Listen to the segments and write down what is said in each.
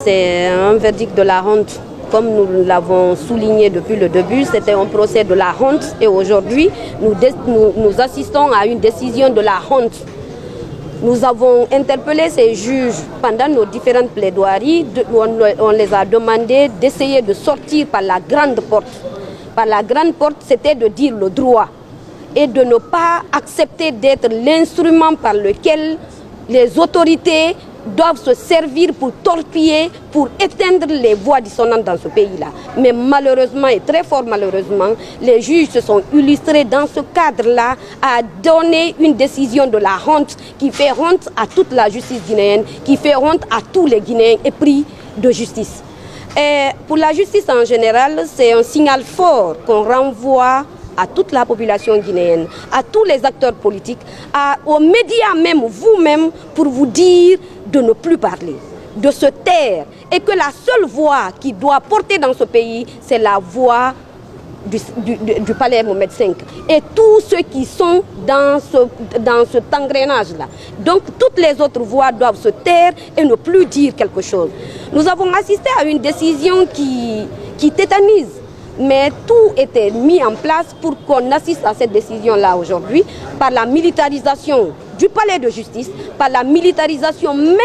C'est un verdict de la honte. Comme nous l'avons souligné depuis le début, c'était un procès de la honte et aujourd'hui, nous assistons à une décision de la honte. Nous avons interpellé ces juges pendant nos différentes plaidoiries. On les a demandé d'essayer de sortir par la grande porte. Par la grande porte, c'était de dire le droit et de ne pas accepter d'être l'instrument par lequel les autorités doivent se servir pour torpiller, pour éteindre les voix dissonantes dans ce pays-là. Mais malheureusement, et très fort malheureusement, les juges se sont illustrés dans ce cadre-là à donner une décision de la honte qui fait honte à toute la justice guinéenne, qui fait honte à tous les Guinéens épris de justice. Et pour la justice en général, c'est un signal fort qu'on renvoie à toute la population guinéenne, à tous les acteurs politiques, aux médias même, vous-même, pour vous dire de ne plus parler, de se taire, et que la seule voix qui doit porter dans ce pays, c'est la voix du palais Mohamed V et tous ceux qui sont dans cet engrenage-là. Donc toutes les autres voix doivent se taire et ne plus dire quelque chose. Nous avons assisté à une décision qui tétanise. Mais tout était mis en place pour qu'on assiste à cette décision-là aujourd'hui par la militarisation du palais de justice, par la militarisation même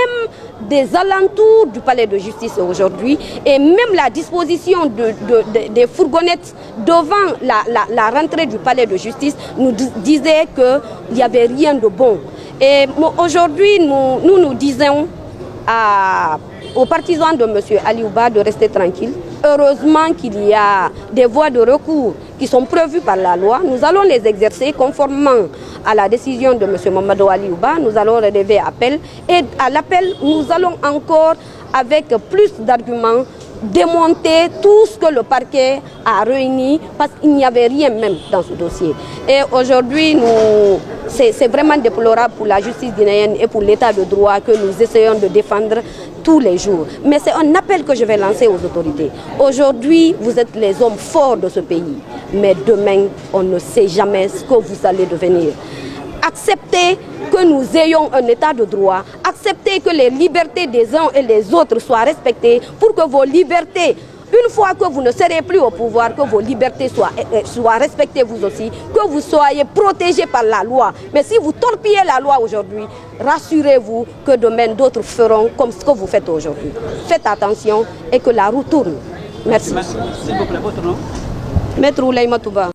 des alentours du palais de justice aujourd'hui et même la disposition des fourgonnettes devant la rentrée du palais de justice nous disait qu'il n'y avait rien de bon. Et aujourd'hui, nous disons aux partisans de M. Aliouba de rester tranquilles. Heureusement qu'il y a des voies de recours qui sont prévues par la loi. Nous allons les exercer conformément à la décision de M. Mamadou Aliouba. Nous allons relever appel. Et à l'appel, nous allons encore, avec plus d'arguments, démonter tout ce que le parquet a réuni parce qu'il n'y avait rien même dans ce dossier. Et aujourd'hui, c'est vraiment déplorable pour la justice guinéenne et pour l'état de droit que nous essayons de défendre tous les jours. Mais c'est un appel que je vais lancer aux autorités. Aujourd'hui, vous êtes les hommes forts de ce pays. Mais demain, on ne sait jamais ce que vous allez devenir. Acceptez que nous ayons un état de droit, acceptez que les libertés des uns et des autres soient respectées pour que vos libertés, une fois que vous ne serez plus au pouvoir, que vos libertés soient respectées vous aussi, que vous soyez protégés par la loi. Mais si vous torpillez la loi aujourd'hui, rassurez-vous que demain d'autres feront comme ce que vous faites aujourd'hui. Faites attention et que la roue tourne. Merci. S'il vous plaît, votre nom? Maître Oulaïma Touba.